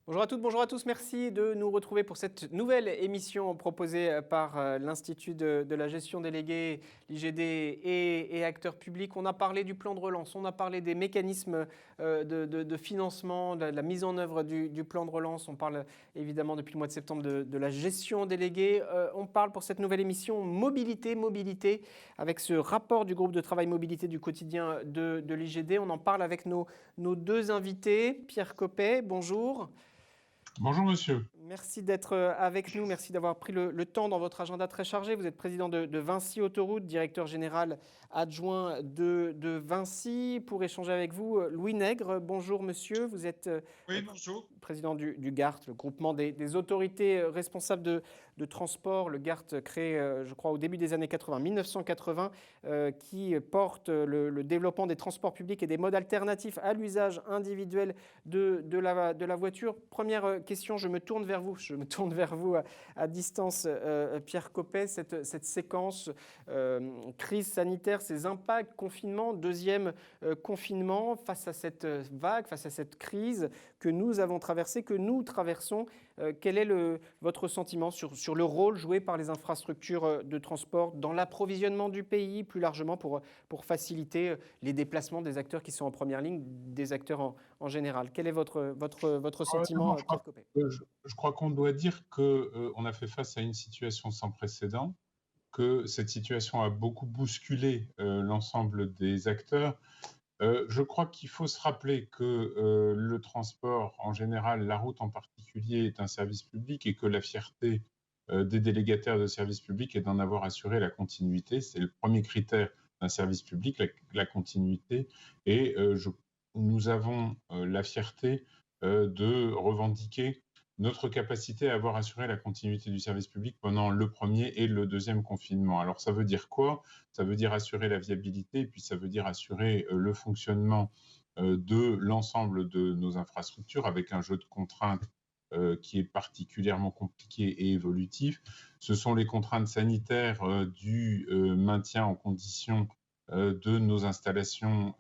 Bonjour à toutes, bonjour à tous. Merci de nous retrouver pour cette nouvelle émission proposée par l'Institut de la gestion déléguée, l'IGD et acteurs publics. On a parlé du plan de relance, on a parlé des mécanismes de financement, de la mise en œuvre du plan de relance. On parle évidemment depuis le mois de septembre de la gestion déléguée. On parle pour cette nouvelle émission mobilité, avec ce rapport du groupe de travail mobilité du quotidien de l'IGD. On en parle avec nos deux invités. Pierre Coppet, bonjour. Bonjour monsieur. Merci d'être avec nous, merci d'avoir pris le temps dans votre agenda très chargé. Vous êtes président de Vinci Autoroute, directeur général adjoint de Vinci. Pour échanger avec vous, Louis Nègre, bonjour monsieur. Vous êtes Oui, bonjour. président du GART, le groupement des autorités responsables de transport. Le GART créé, je crois, au début des années 80, 1980, qui porte le développement des transports publics et des modes alternatifs à l'usage individuel de la voiture. Première question, je me tourne vers vous à distance, Pierre Coppet, cette séquence crise sanitaire, ces impacts, confinement, deuxième confinement, face à cette vague, face à cette crise que nous avons traversée, que nous traversons, quel est votre sentiment sur le rôle joué par les infrastructures de transport dans l'approvisionnement du pays, plus largement pour faciliter les déplacements des acteurs qui sont en première ligne, des acteurs en général. Quel est votre Non, sentiment, Pierre Coppet? je crois qu'on doit dire qu'on a fait face à une situation sans précédent, que cette situation a beaucoup bousculé l'ensemble des acteurs. Je crois qu'il faut se rappeler que le transport en général, la route en particulier, est un service public et que la fierté des délégataires de services publics est d'en avoir assuré la continuité. C'est le premier critère d'un service public, la continuité. Et nous avons la fierté de revendiquer notre capacité à avoir assuré la continuité du service public pendant le premier et le deuxième confinement. Alors ça veut dire quoi? Ça veut dire assurer la viabilité et puis ça veut dire assurer le fonctionnement de l'ensemble de nos infrastructures avec un jeu de contraintes qui est particulièrement compliqué et évolutif. Ce sont les contraintes sanitaires du maintien en condition de nos installations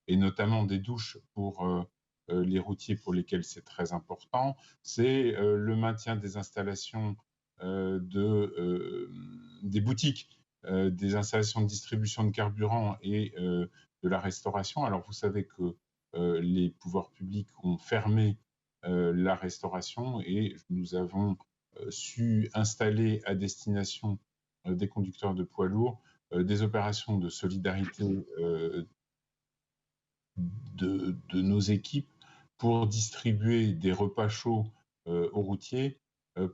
et notamment des douches pour les routiers pour lesquels c'est très important. C'est le maintien des installations des boutiques, des installations de distribution de carburant et de la restauration. Alors vous savez que les pouvoirs publics ont fermé la restauration et nous avons su installer à destination des conducteurs de poids lourds des opérations de solidarité de nos équipes pour distribuer des repas chauds aux routiers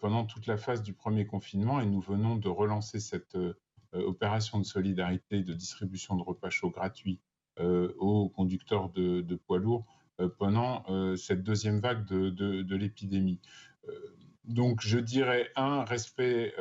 pendant toute la phase du premier confinement et nous venons de relancer cette opération de solidarité de distribution de repas chauds gratuits aux conducteurs de poids lourds pendant cette deuxième vague de l'épidémie. Donc je dirais respect,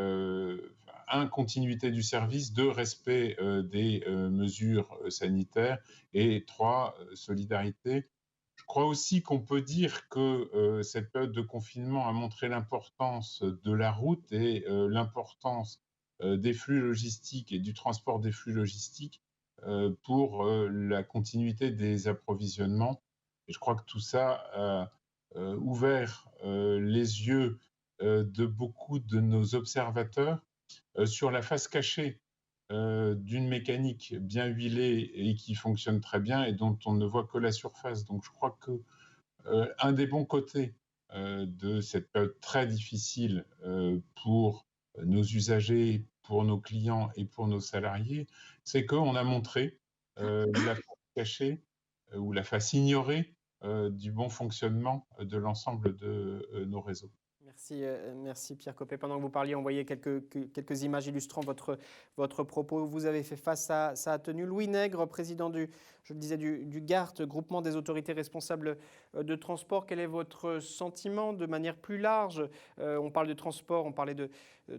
continuité du service, deux, respect des mesures sanitaires et trois, solidarité. Je crois aussi qu'on peut dire que cette période de confinement a montré l'importance de la route et l'importance des flux logistiques et du transport des flux logistiques pour la continuité des approvisionnements. Et je crois que tout ça a ouvert les yeux de beaucoup de nos observateurs sur la face cachée d'une mécanique bien huilée et qui fonctionne très bien et dont on ne voit que la surface. Donc je crois que un des bons côtés de cette période très difficile pour nos usagers, pour nos clients et pour nos salariés, c'est qu'on a montré la face cachée ou la face ignorée du bon fonctionnement de l'ensemble de nos réseaux. Merci Pierre Coppet. Pendant que vous parliez, on voyait quelques images illustrant votre propos. Vous avez fait face, ça a tenu. Louis Nègre, président je le disais, du GART, groupement des autorités responsables de transport. Quel est votre sentiment de manière plus large? On parle de transport, on parlait de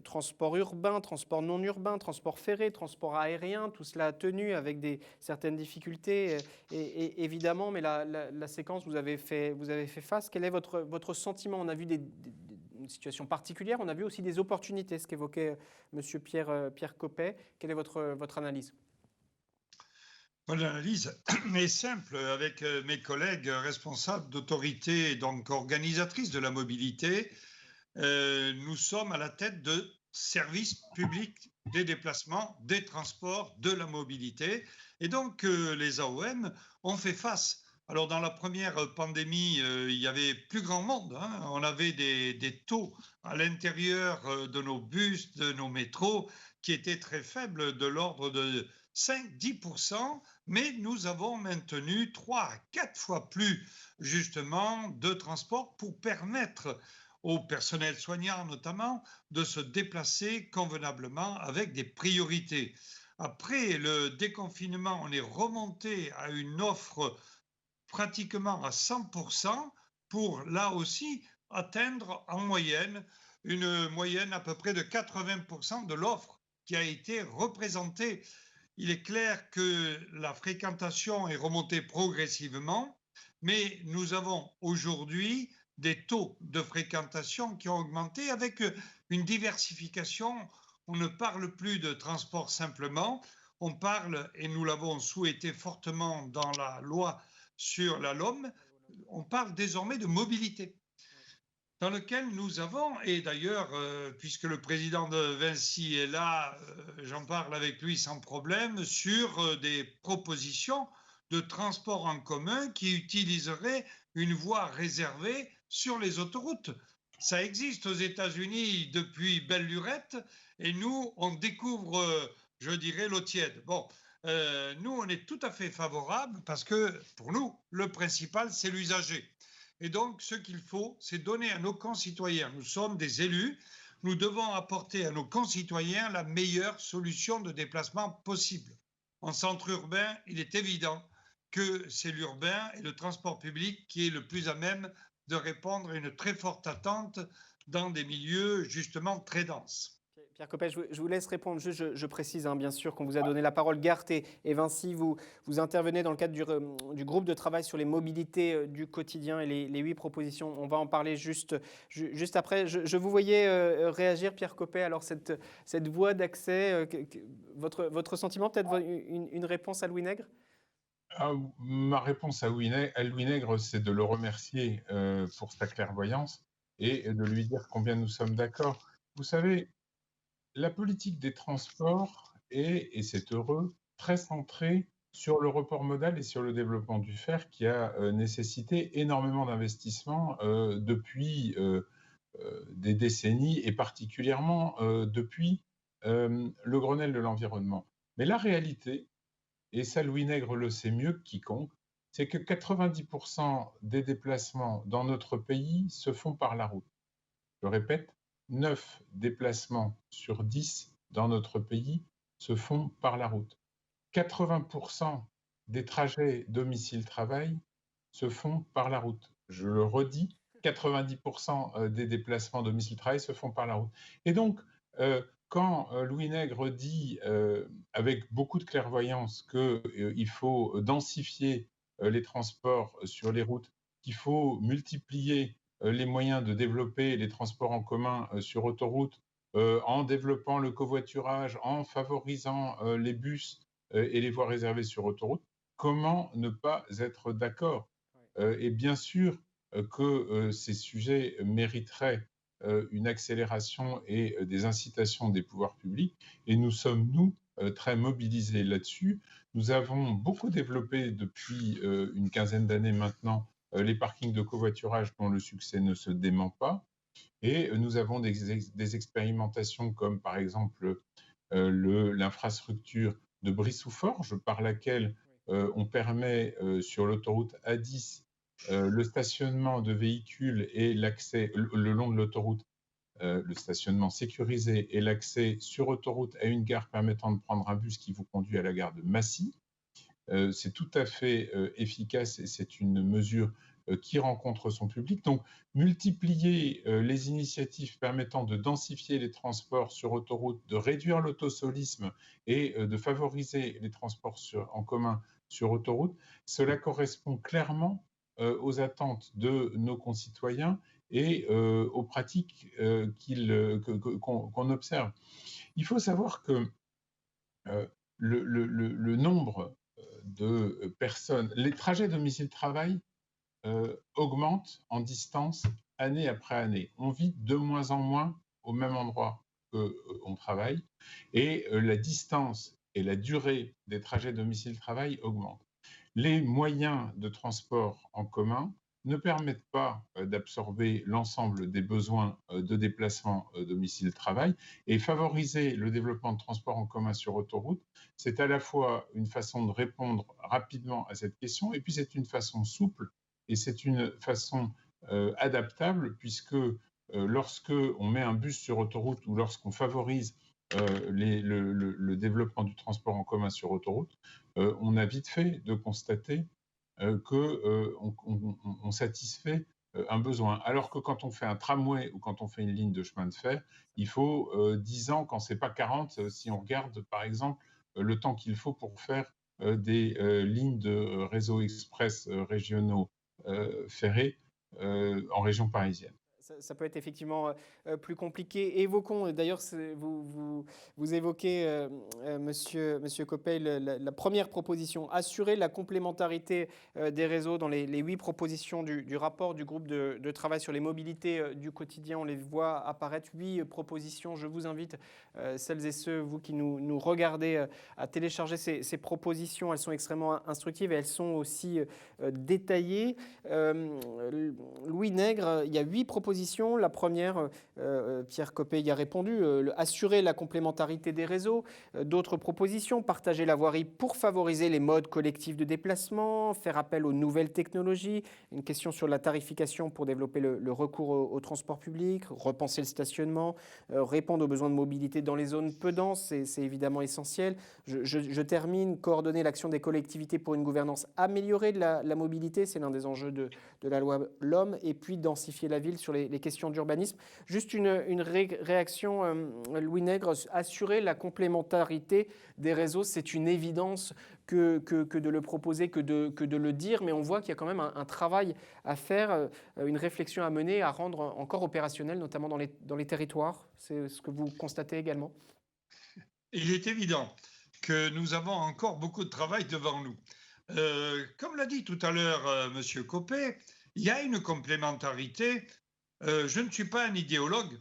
transport urbain, transport non urbain, transport ferré, transport aérien. Tout cela a tenu avec certaines difficultés, évidemment, mais la séquence, vous avez fait face. Quel est votre sentiment? On a vu une situation particulière, on a vu aussi des opportunités, ce qu'évoquait M. Pierre Coppet. Quelle est votre analyse? Mon analyse est simple. Avec mes collègues responsables d'autorités, donc organisatrices de la mobilité, nous sommes à la tête de services publics des déplacements, des transports, de la mobilité. Et donc, les AOM ont fait face. Alors, dans la première pandémie, il y avait plus grand monde, hein. On avait des taux à l'intérieur de nos bus, de nos métros, qui étaient très faibles, de l'ordre de 5-10%, mais nous avons maintenu 3 à 4 fois plus, justement, de transport pour permettre au personnel soignant notamment, de se déplacer convenablement avec des priorités. Après le déconfinement, on est remonté à une offre pratiquement à 100% pour là aussi atteindre en moyenne une moyenne à peu près de 80% de l'offre qui a été représentée. Il est clair que la fréquentation est remontée progressivement, mais nous avons aujourd'hui des taux de fréquentation qui ont augmenté avec une diversification. On ne parle plus de transport simplement, on parle, et nous l'avons souhaité fortement dans la loi sur la LOM, on parle désormais de mobilité dans lequel nous avons, et d'ailleurs, puisque le président de Vinci est là, j'en parle avec lui sans problème, sur des propositions de transport en commun qui utiliseraient une voie réservée sur les autoroutes. Ça existe aux États-Unis depuis belle lurette, et nous, on découvre, je dirais, l'eau tiède. Bon, nous, on est tout à fait favorable parce que pour nous, le principal, c'est l'usager. Et donc, ce qu'il faut, c'est donner à nos concitoyens, nous sommes des élus, nous devons apporter à nos concitoyens la meilleure solution de déplacement possible. En centre urbain, il est évident que c'est l'urbain et le transport public qui est le plus à même de répondre à une très forte attente dans des milieux justement très denses. Pierre Coppet, je vous laisse répondre. Juste, je précise, hein, bien sûr, qu'on vous a donné la parole. Garth et Vinci, vous intervenez dans le cadre du groupe de travail sur les mobilités du quotidien et les 8 propositions. On va en parler juste après. Je vous voyais réagir, Pierre Coppet. Alors, cette voie d'accès, votre sentiment, peut-être une réponse à Louis Nègre? Ma réponse à Louis Nègre, c'est de le remercier pour sa clairvoyance et de lui dire combien nous sommes d'accord. Vous savez, la politique des transports est, et c'est heureux, très centrée sur le report modal et sur le développement du fer qui a nécessité énormément d'investissements depuis des décennies et particulièrement depuis le Grenelle de l'environnement. Mais la réalité, et ça Louis Nègre le sait mieux que quiconque, c'est que 90% des déplacements dans notre pays se font par la route. Je répète, 9 déplacements sur 10 dans notre pays se font par la route. 80% des trajets domicile-travail se font par la route. Je le redis, 90% des déplacements domicile-travail se font par la route. Et donc, quand Louis Nègre dit avec beaucoup de clairvoyance qu'il faut densifier les transports sur les routes, qu'il faut multiplier les moyens de développer les transports en commun sur autoroute, en développant le covoiturage, en favorisant les bus et les voies réservées sur autoroute, comment ne pas être d'accord? Et bien sûr que ces sujets mériteraient une accélération et des incitations des pouvoirs publics, et nous sommes, nous, très mobilisés là-dessus. Nous avons beaucoup développé depuis une quinzaine d'années maintenant les parkings de covoiturage dont le succès ne se dément pas, et nous avons des expérimentations comme par exemple l'infrastructure de Brie-sous-Forges, par laquelle on permet sur l'autoroute A10 le stationnement de véhicules et l'accès le long de l'autoroute, le stationnement sécurisé et l'accès sur autoroute à une gare permettant de prendre un bus qui vous conduit à la gare de Massy. C'est tout à fait efficace et c'est une mesure qui rencontre son public. Donc, multiplier les initiatives permettant de densifier les transports sur autoroute, de réduire l'autosolisme et de favoriser les transports en commun sur autoroute, cela correspond clairement aux attentes de nos concitoyens et aux pratiques qu'on observe. Il faut savoir que le nombre de personnes. Les trajets domicile-travail augmentent en distance année après année. On vit de moins en moins au même endroit qu'on travaille et la distance et la durée des trajets domicile-travail augmentent. Les moyens de transport en commun ne permettent pas d'absorber l'ensemble des besoins de déplacement domicile-travail et favoriser le développement de transports en commun sur autoroute, c'est à la fois une façon de répondre rapidement à cette question et puis c'est une façon souple et c'est une façon adaptable puisque lorsque on met un bus sur autoroute ou lorsqu'on favorise le développement du transport en commun sur autoroute, on a vite fait de constater qu'on satisfait un besoin. Alors que quand on fait un tramway ou quand on fait une ligne de chemin de fer, il faut 10 ans, quand ce n'est pas 40, si on regarde par exemple le temps qu'il faut pour faire des lignes de réseau express régionaux ferrés en région parisienne. Ça peut être effectivement plus compliqué. Évoquons, d'ailleurs, vous évoquez, monsieur Coppey, la première proposition, assurer la complémentarité des réseaux dans les 8 propositions du rapport du groupe de travail sur les mobilités du quotidien. On les voit apparaître, 8 propositions. Je vous invite, celles et ceux, vous qui nous regardez, à télécharger ces propositions. Elles sont extrêmement instructives et elles sont aussi détaillées. Louis Nègre, il y a 8 propositions. La première, Pierre Coppey y a répondu, assurer la complémentarité des réseaux. D'autres propositions, partager la voirie pour favoriser les modes collectifs de déplacement, faire appel aux nouvelles technologies, une question sur la tarification pour développer le recours au transport public, repenser le stationnement, répondre aux besoins de mobilité dans les zones peu denses, c'est évidemment essentiel. Je termine, coordonner l'action des collectivités pour une gouvernance améliorée de la mobilité, c'est l'un des enjeux de la loi L'Homme, et puis densifier la ville sur les questions d'urbanisme. Juste une réaction, Louis Nègre, assurer la complémentarité des réseaux, c'est une évidence que de le proposer, que de le dire, mais on voit qu'il y a quand même un travail à faire, une réflexion à mener, à rendre encore opérationnel, notamment dans les territoires. C'est ce que vous constatez également? Il est évident que nous avons encore beaucoup de travail devant nous. Comme l'a dit tout à l'heure Monsieur Coppey, il y a une complémentarité. Je ne suis pas un idéologue,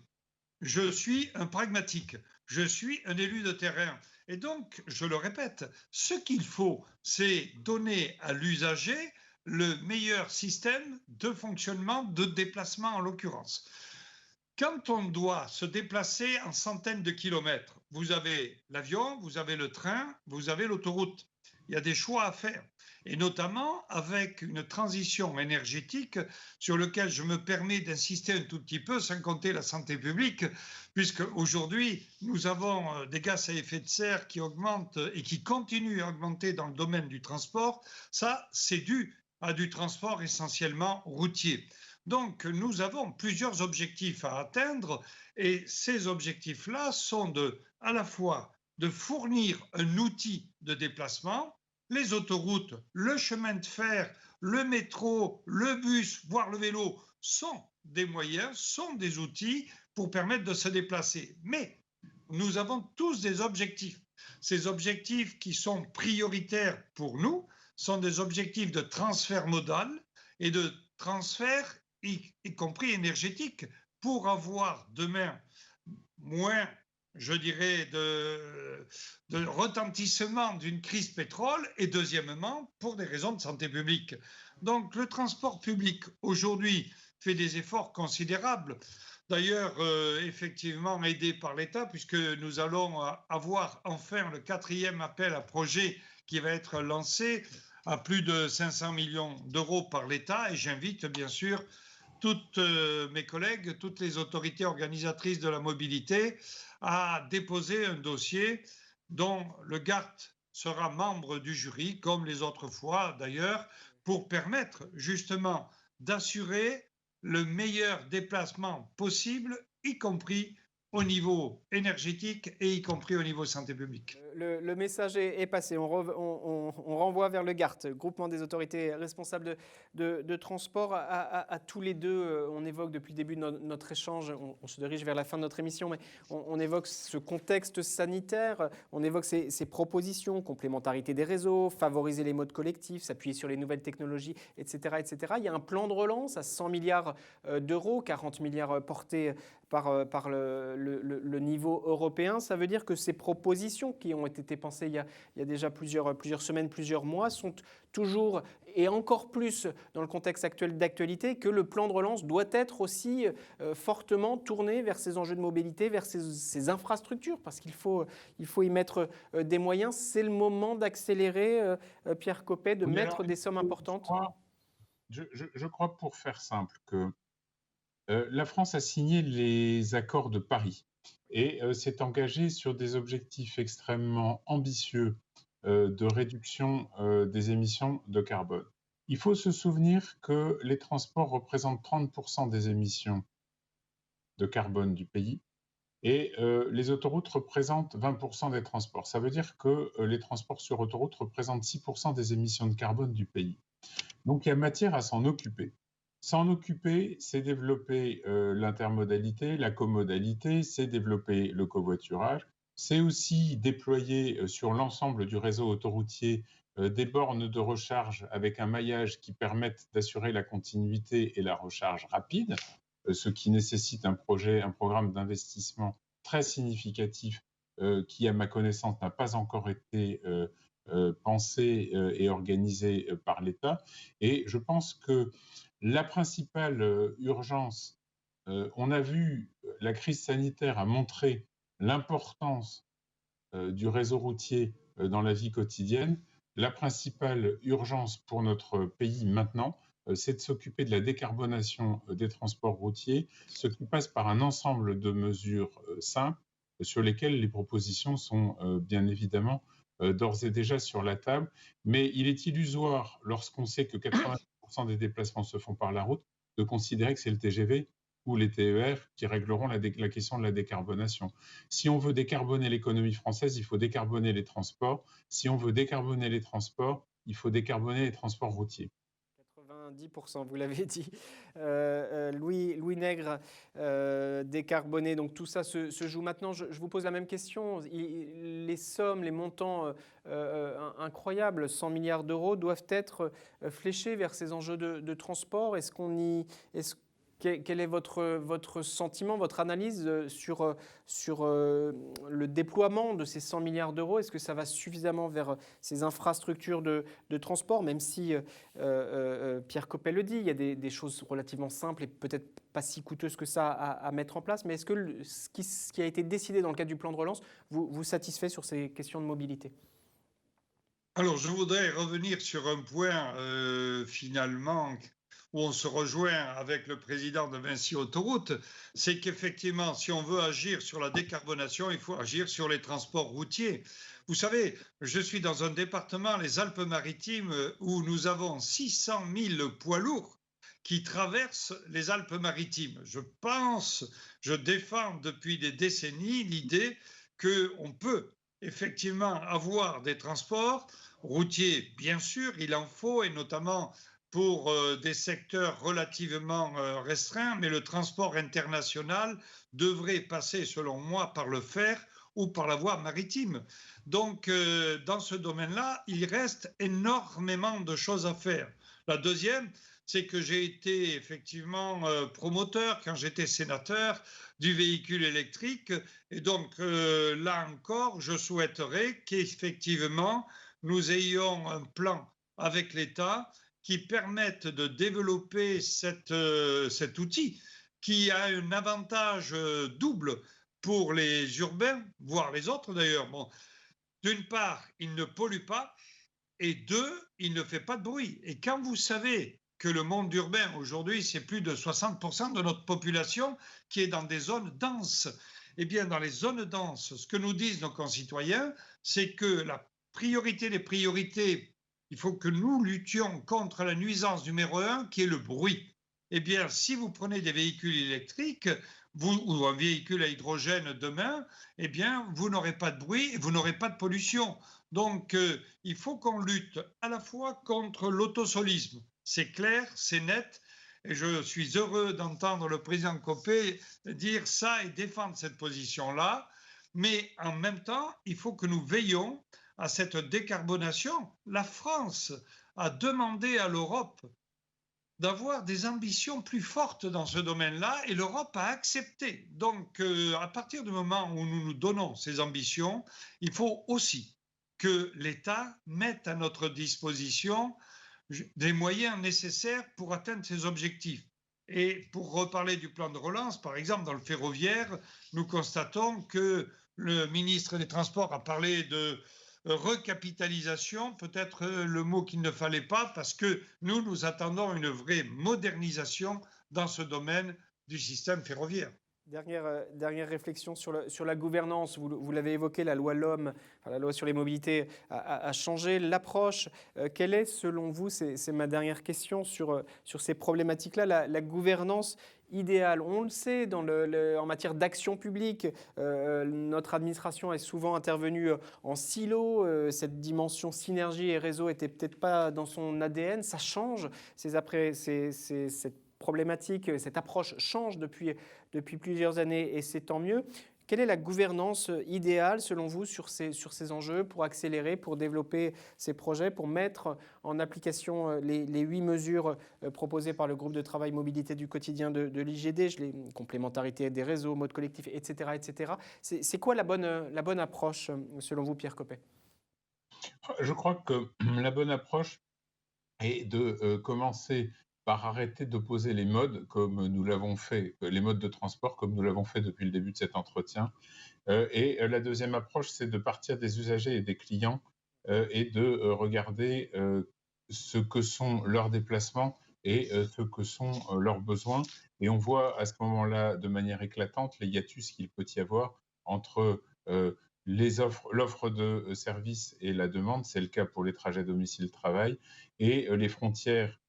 je suis un pragmatique, je suis un élu de terrain. Et donc, je le répète, ce qu'il faut, c'est donner à l'usager le meilleur système de fonctionnement, de déplacement en l'occurrence. Quand on doit se déplacer en centaines de kilomètres, vous avez l'avion, vous avez le train, vous avez l'autoroute. Il y a des choix à faire, et notamment avec une transition énergétique sur laquelle je me permets d'insister un tout petit peu, sans compter la santé publique, puisque aujourd'hui, nous avons des gaz à effet de serre qui augmentent et qui continuent à augmenter dans le domaine du transport. Ça, c'est dû à du transport essentiellement routier. Donc, nous avons plusieurs objectifs à atteindre et ces objectifs-là sont à la fois de fournir un outil de déplacement, les autoroutes, le chemin de fer, le métro, le bus, voire le vélo sont des moyens, sont des outils pour permettre de se déplacer. Mais nous avons tous des objectifs. Ces objectifs qui sont prioritaires pour nous sont des objectifs de transfert modal et de transfert y compris énergétique, pour avoir demain moins, je dirais, de retentissement d'une crise pétrole, et deuxièmement, pour des raisons de santé publique. Donc le transport public, aujourd'hui, fait des efforts considérables. D'ailleurs, effectivement, aidé par l'État, puisque nous allons avoir enfin le 4e appel à projet qui va être lancé à plus de 500 millions d'euros par l'État. Et j'invite bien sûr toutes mes collègues, toutes les autorités organisatrices de la mobilité à déposer un dossier dont le GART sera membre du jury, comme les autres fois d'ailleurs, pour permettre justement d'assurer le meilleur déplacement possible, y compris au niveau énergétique et y compris au niveau santé publique. Le message est passé. On renvoie vers le GART, Groupement des autorités responsables de transport. À tous les deux, on évoque depuis le début de notre échange, on se dirige vers la fin de notre émission, mais on évoque ce contexte sanitaire, on évoque ces propositions, complémentarité des réseaux, favoriser les modes collectifs, s'appuyer sur les nouvelles technologies, etc., etc. Il y a un plan de relance à 100 milliards d'euros, 40 milliards portés par le niveau européen. Ça veut dire que ces propositions qui ont été pensées il y a déjà plusieurs semaines, plusieurs mois, sont toujours et encore plus dans le contexte actuel d'actualité, que le plan de relance doit être aussi fortement tourné vers ces enjeux de mobilité, vers ces infrastructures, parce qu'il faut y mettre des moyens. C'est le moment d'accélérer, Pierre Coppet, de mettre des sommes importantes. Je crois, pour faire simple, que la France a signé les accords de Paris et s'est engagée sur des objectifs extrêmement ambitieux de réduction des émissions de carbone. Il faut se souvenir que les transports représentent 30% des émissions de carbone du pays et les autoroutes représentent 20% des transports. Ça veut dire que les transports sur autoroute représentent 6% des émissions de carbone du pays. Donc il y a matière à s'en occuper. S'en occuper, c'est développer l'intermodalité, la comodalité, c'est développer le covoiturage, c'est aussi déployer sur l'ensemble du réseau autoroutier des bornes de recharge avec un maillage qui permette d'assurer la continuité et la recharge rapide, ce qui nécessite un programme d'investissement très significatif qui, à ma connaissance, n'a pas encore été pensé et organisé par l'État. Et je pense que la principale urgence, on a vu, la crise sanitaire a montré l'importance du réseau routier dans la vie quotidienne. La principale urgence pour notre pays maintenant, c'est de s'occuper de la décarbonation des transports routiers, ce qui passe par un ensemble de mesures simples sur lesquelles les propositions sont bien évidemment d'ores et déjà sur la table. Mais il est illusoire, lorsqu'on sait que 80% des déplacements se font par la route, de considérer que c'est le TGV ou les TER qui régleront la question de la décarbonation. Si on veut décarboner l'économie française, il faut décarboner les transports. Si on veut décarboner les transports, il faut décarboner les transports routiers. 90%, vous l'avez dit. Louis Nègre, décarboné, donc tout ça se joue maintenant. Je vous pose la même question. Les sommes, les montants incroyables, 100 milliards d'euros, doivent être fléchés vers ces enjeux de transport. Quel est votre sentiment, votre analyse sur le déploiement de ces 100 milliards d'euros? Est-ce que ça va suffisamment vers ces infrastructures de transport, même si Pierre Coppet le dit, il y a des choses relativement simples et peut-être pas si coûteuses que ça à mettre en place, mais est-ce que ce qui a été décidé dans le cadre du plan de relance vous satisfait sur ces questions de mobilité? Alors, je voudrais revenir sur un point finalement où on se rejoint avec le président de Vinci Autoroute, c'est qu'effectivement, si on veut agir sur la décarbonation, il faut agir sur les transports routiers. Vous savez, je suis dans un département, les Alpes-Maritimes, où nous avons 600 000 poids lourds qui traversent les Alpes-Maritimes. Je défends depuis des décennies l'idée qu'on peut effectivement avoir des transports routiers, bien sûr, il en faut, et notamment pour des secteurs relativement restreints, mais le transport international devrait passer, selon moi, par le fer ou par la voie maritime. Donc, dans ce domaine-là, il reste énormément de choses à faire. La deuxième, c'est que j'ai été effectivement promoteur, quand j'étais sénateur, du véhicule électrique. Et donc, là encore, je souhaiterais qu'effectivement, nous ayons un plan avec l'État qui permettent de développer cet outil qui a un avantage double pour les urbains, voire les autres d'ailleurs. Bon, d'une part, il ne pollue pas, et deux, il ne fait pas de bruit. Et quand vous savez que le monde urbain, aujourd'hui, c'est plus de 60% de notre population qui est dans des zones denses, eh bien, dans les zones denses, ce que nous disent nos concitoyens, c'est que la priorité des priorités, il faut que nous luttions contre la nuisance numéro 1, qui est le bruit. Eh bien, si vous prenez des véhicules électriques, ou un véhicule à hydrogène demain, eh bien, vous n'aurez pas de bruit et vous n'aurez pas de pollution. Donc, il faut qu'on lutte à la fois contre l'autosolisme. C'est clair, c'est net. Et je suis heureux d'entendre le président Copé dire ça et défendre cette position-là. Mais en même temps, il faut que nous veillions à cette décarbonation. La France a demandé à l'Europe d'avoir des ambitions plus fortes dans ce domaine-là et l'Europe a accepté. Donc, à partir du moment où nous nous donnons ces ambitions, il faut aussi que l'État mette à notre disposition des moyens nécessaires pour atteindre ces objectifs. Et pour reparler du plan de relance, par exemple, dans le ferroviaire, nous constatons que le ministre des Transports a parlé de recapitalisation, peut-être le mot qu'il ne fallait pas, parce que nous attendons une vraie modernisation dans ce domaine du système ferroviaire. Dernière réflexion sur la gouvernance. Vous l'avez évoqué, la loi LOM, enfin, la loi sur les mobilités, a changé l'approche. Quelle est, selon vous, c'est ma dernière question, sur ces problématiques-là, la gouvernance idéale? On le sait, en matière d'action publique, notre administration est souvent intervenue en silo. Cette dimension synergie et réseau n'était peut-être pas dans son ADN. Ça change. Cette problématique, cette approche change depuis plusieurs années et c'est tant mieux. Quelle est la gouvernance idéale selon vous sur ces enjeux pour accélérer, pour développer ces projets, pour mettre en application les 8 mesures proposées par le groupe de travail mobilité du quotidien de l'IGD, complémentarité des réseaux, mode collectif, etc. etc. C'est quoi la bonne approche selon vous, Pierre Copé? Je crois que la bonne approche est de commencer par arrêter d'opposer les modes comme nous l'avons fait, les modes de transport comme nous l'avons fait depuis le début de cet entretien. Et la deuxième approche, c'est de partir des usagers et des clients et de regarder ce que sont leurs déplacements et ce que sont leurs besoins. Et on voit à ce moment-là, de manière éclatante, les hiatus qu'il peut y avoir entre l'offre de services et la demande. C'est le cas pour les trajets domicile-travail et les frontières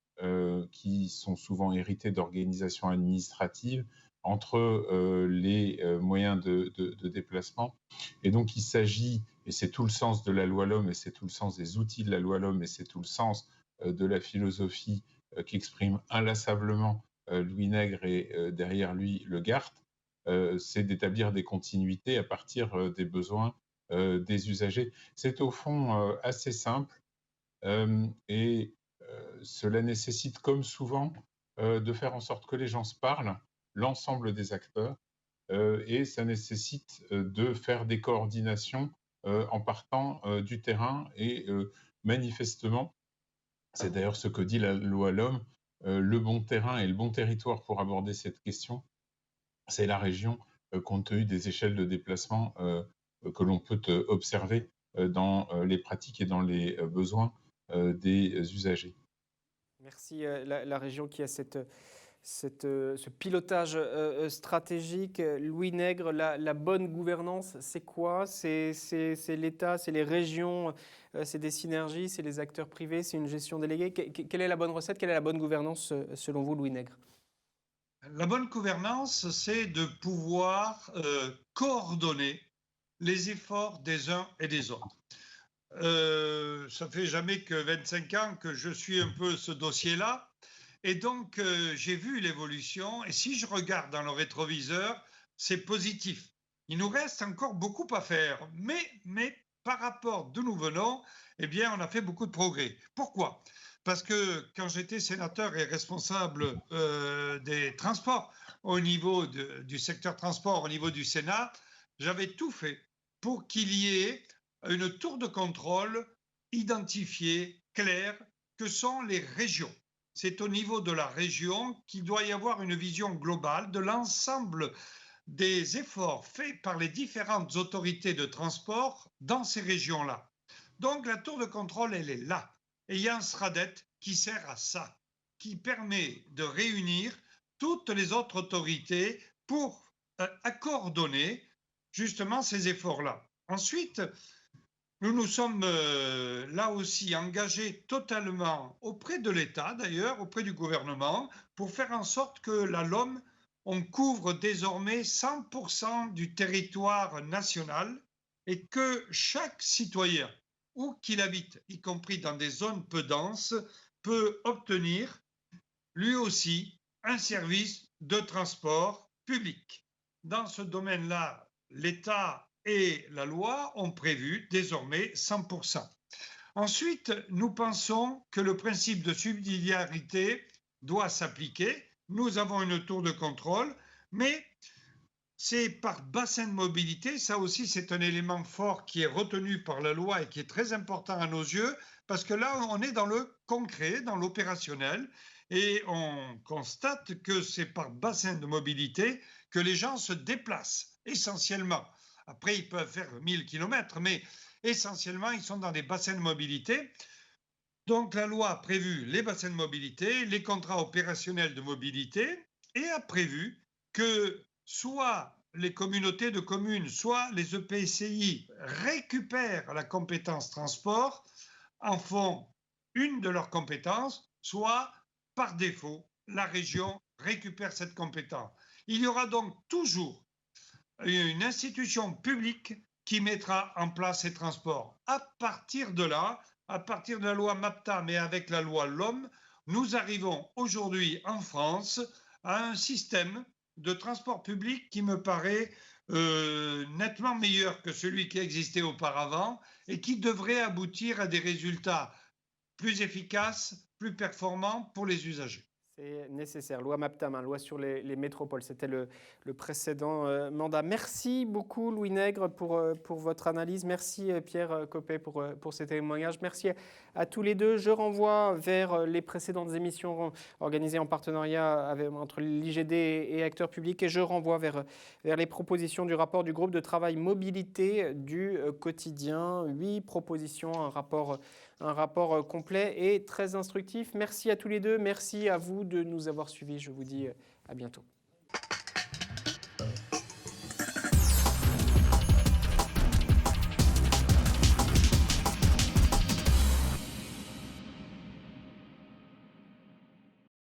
qui sont souvent héritées d'organisations administratives entre les moyens de déplacement. Et donc, il s'agit, et c'est tout le sens de la loi LOM, et c'est tout le sens des outils de la loi LOM, et c'est tout le sens de la philosophie qu'exprime inlassablement Louis Nègre et derrière lui le GART, c'est d'établir des continuités à partir des besoins des usagers. C'est au fond assez simple et cela nécessite, comme souvent, de faire en sorte que les gens se parlent, l'ensemble des acteurs, et ça nécessite de faire des coordinations en partant du terrain et manifestement, c'est d'ailleurs ce que dit la loi LOM, le bon terrain et le bon territoire pour aborder cette question, c'est la région, compte tenu des échelles de déplacement que l'on peut observer dans les pratiques et dans les besoins des usagers. Merci. La région qui a ce pilotage stratégique. Louis Nègre, la bonne gouvernance, c'est quoi? C'est l'État, c'est les régions, c'est des synergies, c'est les acteurs privés, c'est une gestion déléguée. Quelle est la bonne recette? Quelle est la bonne gouvernance selon vous, Louis Nègre? La bonne gouvernance, c'est de pouvoir coordonner les efforts des uns et des autres. Ça fait jamais que 25 ans que je suis un peu ce dossier-là. Et donc, j'ai vu l'évolution. Et si je regarde dans le rétroviseur, c'est positif. Il nous reste encore beaucoup à faire. Mais par rapport d'où nous venons, eh bien, on a fait beaucoup de progrès. Pourquoi? Parce que quand j'étais sénateur et responsable des transports au niveau du secteur transport, au niveau du Sénat, j'avais tout fait pour qu'il y ait une tour de contrôle identifiée, claire, que sont les régions. C'est au niveau de la région qu'il doit y avoir une vision globale de l'ensemble des efforts faits par les différentes autorités de transport dans ces régions-là. Donc la tour de contrôle, elle est là. Et il y a un SRADET qui sert à ça, qui permet de réunir toutes les autres autorités pour coordonner justement ces efforts-là. Ensuite, nous nous sommes là aussi engagés totalement auprès de l'État, d'ailleurs, auprès du gouvernement, pour faire en sorte que la LOM on couvre désormais 100% du territoire national et que chaque citoyen, où qu'il habite, y compris dans des zones peu denses, peut obtenir lui aussi un service de transport public. Dans ce domaine-là, l'État et la loi ont prévu désormais 100%. Ensuite, nous pensons que le principe de subsidiarité doit s'appliquer. Nous avons une tour de contrôle, mais c'est par bassin de mobilité. Ça aussi, c'est un élément fort qui est retenu par la loi et qui est très important à nos yeux, parce que là, on est dans le concret, dans l'opérationnel, et on constate que c'est par bassin de mobilité que les gens se déplacent, essentiellement. Après, ils peuvent faire 1000 km, mais essentiellement, ils sont dans des bassins de mobilité. Donc, la loi a prévu les bassins de mobilité, les contrats opérationnels de mobilité, et a prévu que soit les communautés de communes, soit les EPCI récupèrent la compétence transport, en font une de leurs compétences, soit par défaut, la région récupère cette compétence. Il y aura donc toujours une institution publique qui mettra en place ces transports. À partir de là, à partir de la loi MAPTA, mais avec la loi LOM, nous arrivons aujourd'hui en France à un système de transport public qui me paraît nettement meilleur que celui qui existait auparavant et qui devrait aboutir à des résultats plus efficaces, plus performants pour les usagers. C'est nécessaire. Loi MAPTAM, loi sur les métropoles. C'était le précédent mandat. Merci beaucoup, Louis Nègre, pour votre analyse. Merci, Pierre Coppet, pour ces témoignages. Merci à tous les deux. Je renvoie vers les précédentes émissions organisées en partenariat entre l'IGD et acteurs publics. Et je renvoie vers les propositions du rapport du groupe de travail mobilité du quotidien. 8 propositions, un rapport complet et très instructif. Merci à tous les deux. Merci à vous de nous avoir suivis. Je vous dis à bientôt.